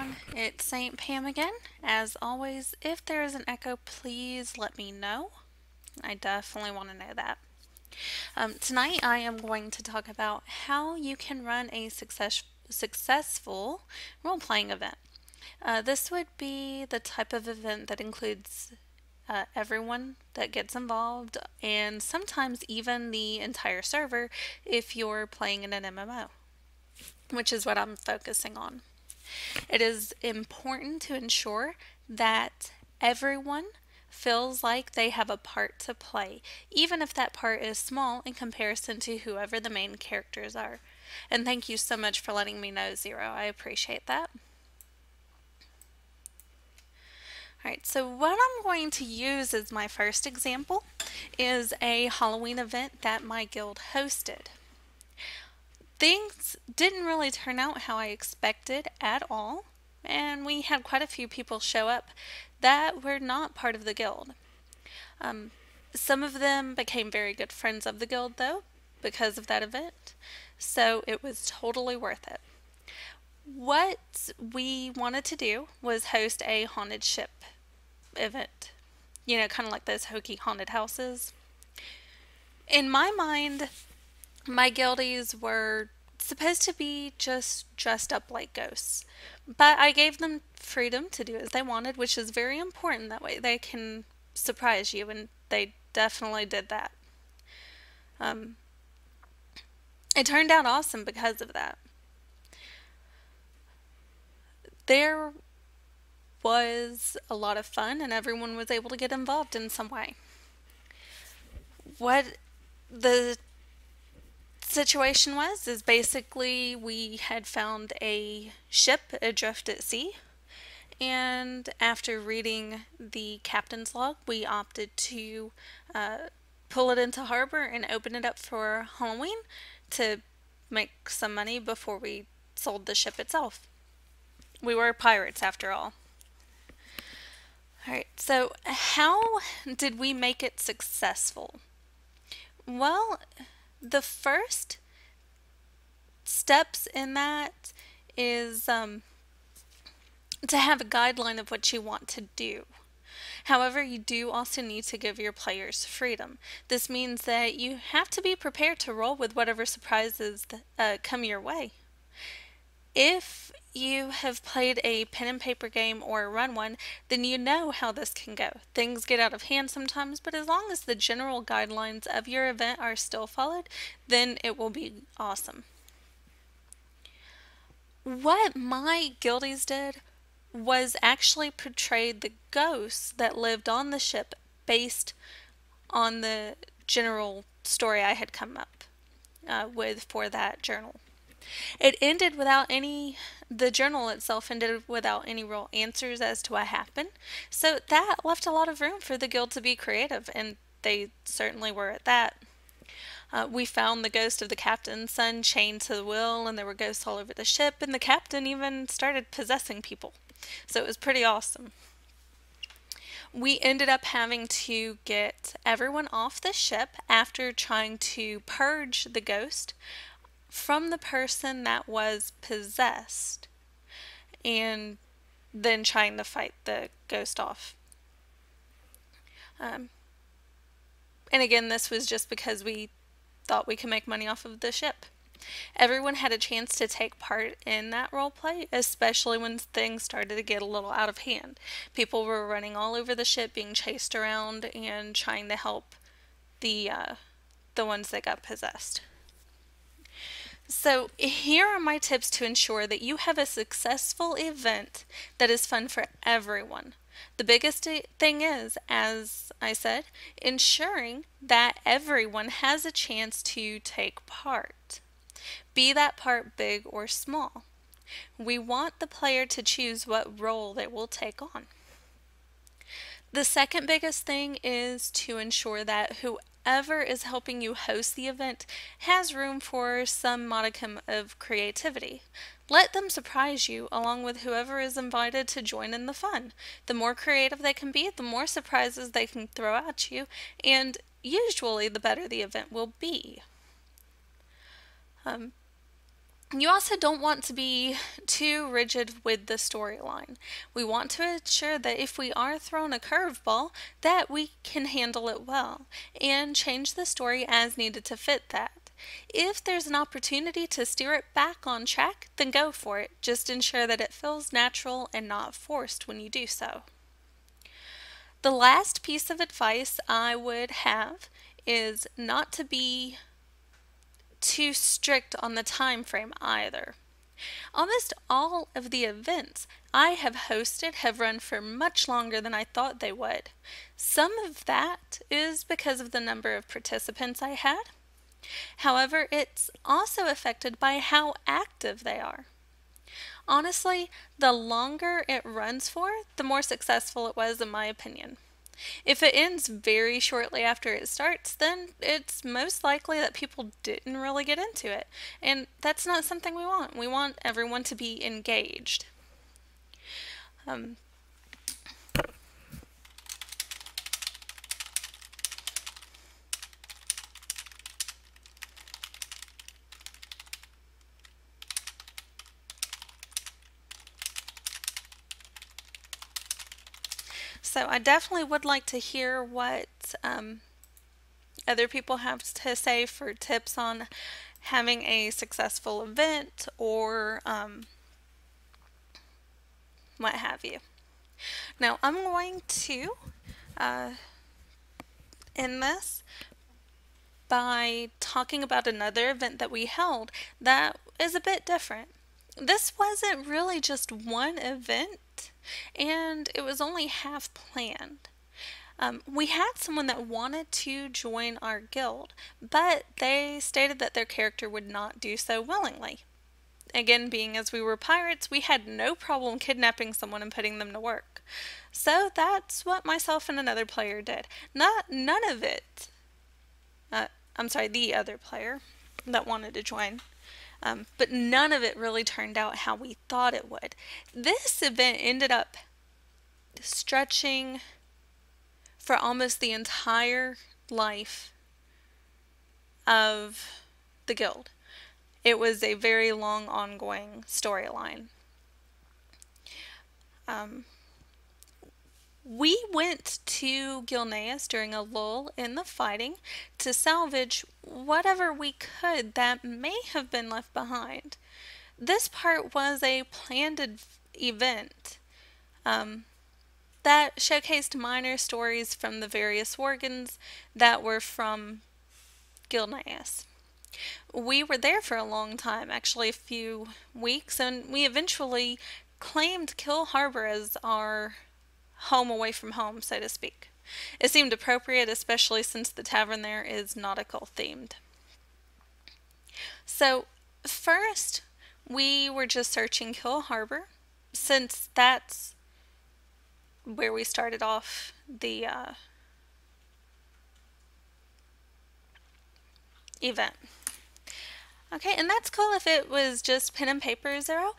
everyone, it's St. Pam again. As always, if there is an echo, please let me know. I definitely want to know that. Tonight I am going to talk about how you can run a successful role-playing event. This would be the type of event that includes everyone that gets involved and sometimes even the entire server if you're playing in an MMO, which is what I'm focusing on. It is important to ensure that everyone feels like they have a part to play, even if that part is small in comparison to whoever the main characters are. And thank you so much for letting me know, Zero. I appreciate that. Alright, so what I'm going to use as my first example is a Halloween event that my guild hosted. Things didn't really turn out how I expected at all, and we had quite a few people show up that were not part of the guild. Um, some of them became very good friends of the guild, though, because of that event, so it was totally worth it. What we wanted to do was host a haunted ship event. You know, kind of like those hokey haunted houses. In my mind, my guildies were supposed to be just dressed up like ghosts, but I gave them freedom to do as they wanted, which is very important. That way they can surprise you, and they definitely did that. Um, it turned out awesome because of that. There was a lot of fun, and everyone was able to get involved in some way. What the situation was is basically we had found a ship adrift at sea, and after reading the captain's log, we opted to pull it into harbor and open it up for Halloween to make some money before we sold the ship itself. We were pirates after all. Alright, so how did we make it successful? Well, the first steps in that is to have a guideline of what you want to do. However, you do also need to give your players freedom. This means that you have to be prepared to roll with whatever surprises come your way. If you have played a pen and paper game or run one, then you know how this can go. Things get out of hand sometimes, but as long as the general guidelines of your event are still followed, then it will be awesome. What my guildies did was actually portrayed the ghosts that lived on the ship based on the general story I had come up with for that journal. It ended without any, the journal itself ended without any real answers as to what happened. So that left a lot of room for the guild to be creative, and they certainly were at that. We found the ghost of the captain's son chained to the wheel, and there were ghosts all over the ship, and the captain even started possessing people. So it was pretty awesome. We ended up having to get everyone off the ship after trying to purge the ghost from the person that was possessed, and then trying to fight the ghost off. And again, this was just because we thought we could make money off of the ship. Everyone had a chance to take part in that role play, especially when things started to get a little out of hand. People were running all over the ship, being chased around, and trying to help the ones that got possessed. So here are my tips to ensure that you have a successful event that is fun for everyone. The biggest thing is, as I said, ensuring that everyone has a chance to take part. Be that part big or small. We want the player to choose what role they will take on. The second biggest thing is to ensure that whoever is helping you host the event has room for some modicum of creativity. Let them surprise you along with whoever is invited to join in the fun. The more creative they can be, the more surprises they can throw at you, and usually the better the event will be. You also don't want to be too rigid with the storyline. We want to ensure that if we are thrown a curveball, that we can handle it well and change the story as needed to fit that. If there's an opportunity to steer it back on track, then go for it. Just ensure that it feels natural and not forced when you do so. The last piece of advice I would have is not to be too strict on the time frame either. Almost all of the events I have hosted have run for much longer than I thought they would. Some of that is because of the number of participants I had. However, it's also affected by how active they are. Honestly, the longer it runs for, the more successful it was, in my opinion. If it ends very shortly after it starts, then it's most likely that people didn't really get into it. And that's not something we want. We want everyone to be engaged. Um, so I definitely would like to hear what other people have to say for tips on having a successful event or what have you. Now, I'm going to uh, end this by talking about another event that we held that is a bit different. This wasn't really just one event, and it was only half planned. We had someone that wanted to join our guild, but they stated that their character would not do so willingly. Again, being as we were pirates, we had no problem kidnapping someone and putting them to work. So that's what myself and another player did. None of it. I'm sorry, the other player that wanted to join. But none of it really turned out how we thought it would. This event ended up stretching for almost the entire life of the guild. It was a very long ongoing storyline. We went to Gilneas during a lull in the fighting to salvage whatever we could that may have been left behind. This part was a planned event that showcased minor stories from the various Worgens that were from Gilneas. We were there for a long time, actually a few weeks, and we eventually claimed Kill Harbor as our home away from home, so to speak. It seemed appropriate, especially since the tavern there is nautical themed. So, first, we were just searching Kill Harbor, since that's where we started off the event. Okay, and that's cool if it was just pen and paper zero.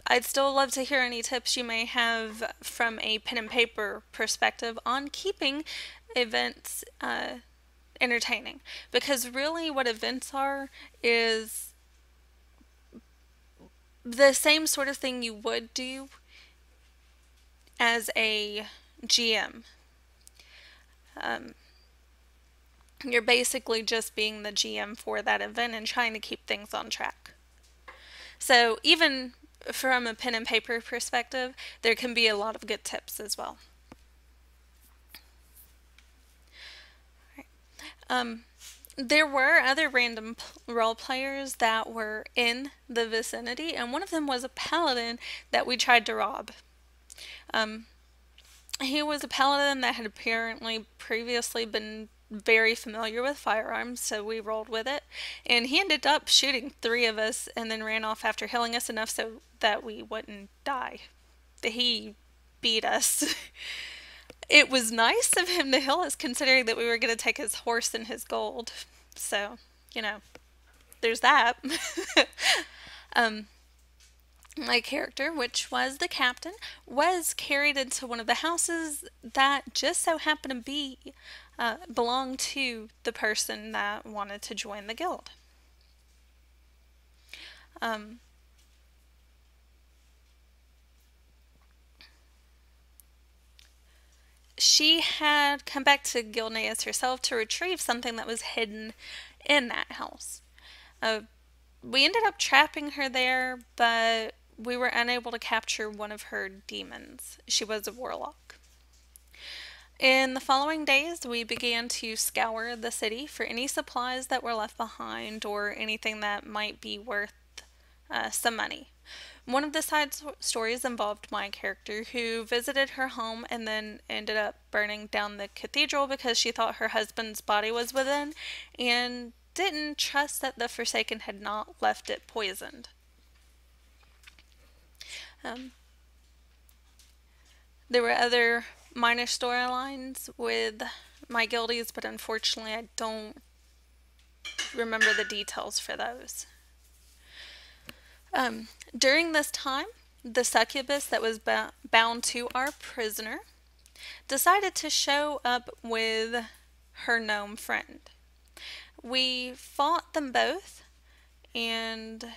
I'd still love to hear any tips you may have from a pen and paper perspective on keeping events entertaining. Because really, what events are is the same sort of thing you would do as a GM. You're basically just being the GM for that event and trying to keep things on track. So even from a pen and paper perspective, there can be a lot of good tips as well. There were other random role players that were in the vicinity, and one of them was a paladin that we tried to rob. He was a paladin that had apparently previously been very familiar with firearms, so we rolled with it. And he ended up shooting 3 of us and then ran off after healing us enough so that we wouldn't die. He beat us. It was nice of him to heal us considering that we were going to take his horse and his gold. So, there's that. My character, which was the captain, was carried into one of the houses that just so happened to be belonged to the person that wanted to join the guild. Um, she had come back to Gilneas herself to retrieve something that was hidden in that house. Uh, we ended up trapping her there, but we were unable to capture one of her demons. She was a warlock. In the following days, we began to scour the city for any supplies that were left behind or anything that might be worth some money. One of the stories involved my character who visited her home and then ended up burning down the cathedral because she thought her husband's body was within and didn't trust that the Forsaken had not left it poisoned. Um, there were other minor storylines with my guildies, but unfortunately, I don't remember the details for those. During this time, the succubus that was bound to our prisoner decided to show up with her gnome friend. We fought them both, and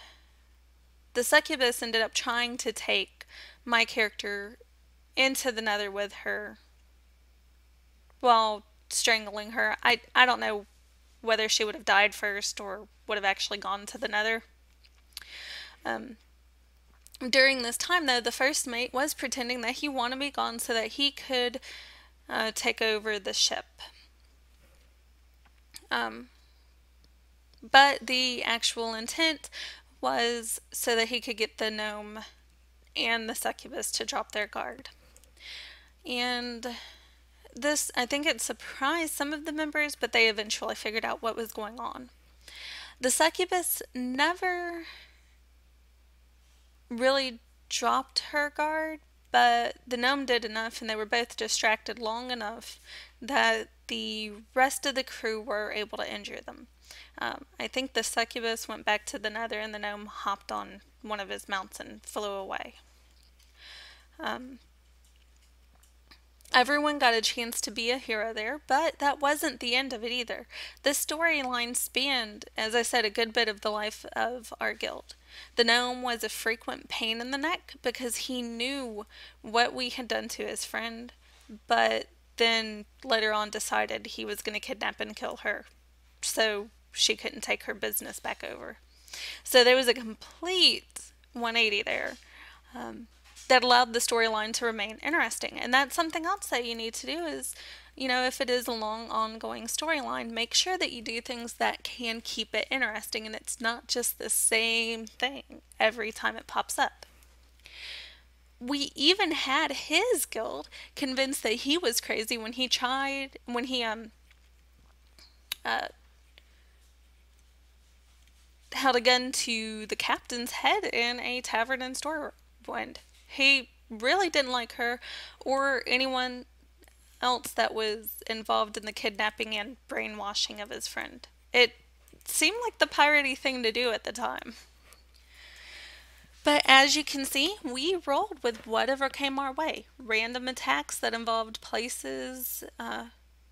the succubus ended up trying to take my character into the nether with her while strangling her. I don't know whether she would have died first or would have actually gone to the nether. Um, During this time, though, the first mate was pretending that he wanted me gone so that he could take over the ship. Um, but the actual intent was so that he could get the gnome and the succubus to drop their guard. And this, I think it surprised some of the members, but they eventually figured out what was going on. The succubus never really dropped her guard, but the gnome did enough, and they were both distracted long enough that the rest of the crew were able to injure them. I think the succubus went back to the nether, and the gnome hopped on one of his mounts and flew away. Everyone got a chance to be a hero there, but that wasn't the end of it either. This storyline spanned, as I said, a good bit of the life of our guild. The gnome was a frequent pain in the neck because he knew what we had done to his friend, but then later on decided he was going to kidnap and kill her so she couldn't take her business back over. So there was a complete 180 there. That allowed the storyline to remain interesting. And that's something else that you need to do is, if it is a long ongoing storyline, make sure that you do things that can keep it interesting and it's not just the same thing every time it pops up. We even had his guild convinced that he was crazy when he held a gun to the captain's head in a tavern in Stormwind. He really didn't like her or anyone else that was involved in the kidnapping and brainwashing of his friend. It seemed like the piratey thing to do at the time. But as you can see, we rolled with whatever came our way. Random attacks that involved places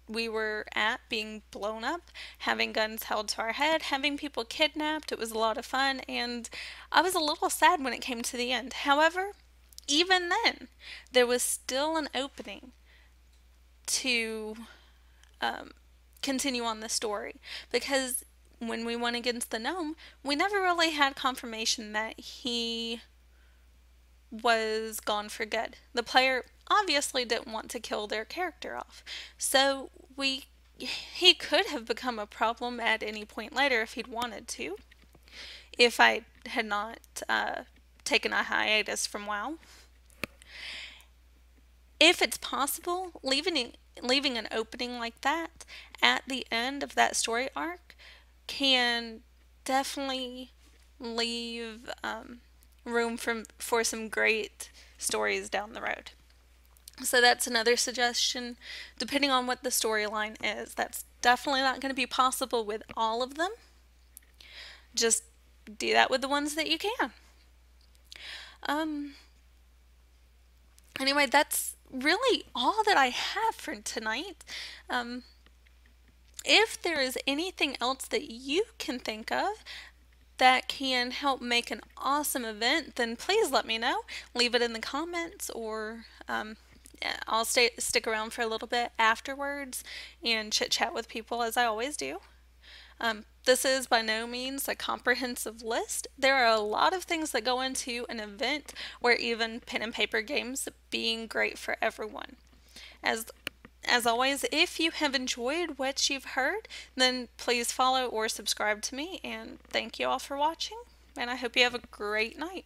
we were at being blown up, having guns held to our head, having people kidnapped. It was a lot of fun, and I was a little sad when it came to the end. However, even then, there was still an opening to continue on the story because when we went against the gnome, we never really had confirmation that he was gone for good. The player obviously didn't want to kill their character off, so he could have become a problem at any point later if he'd wanted to. If I had not taken a hiatus from WoW. If it's possible, leaving an opening like that at the end of that story arc can definitely leave room for some great stories down the road. So that's another suggestion, depending on what the storyline is. That's definitely not going to be possible with all of them. Just do that with the ones that you can. Anyway, that's really all that I have for tonight. If there is anything else that you can think of that can help make an awesome event, then please let me know. Leave it in the comments, or yeah, I'll stick around for a little bit afterwards and chit chat with people as I always do. This is by no means a comprehensive list. There are a lot of things that go into an event, where even pen and paper games being great for everyone. As as always, if you have enjoyed what you've heard, then please follow or subscribe to me, and thank you all for watching, and I hope you have a great night.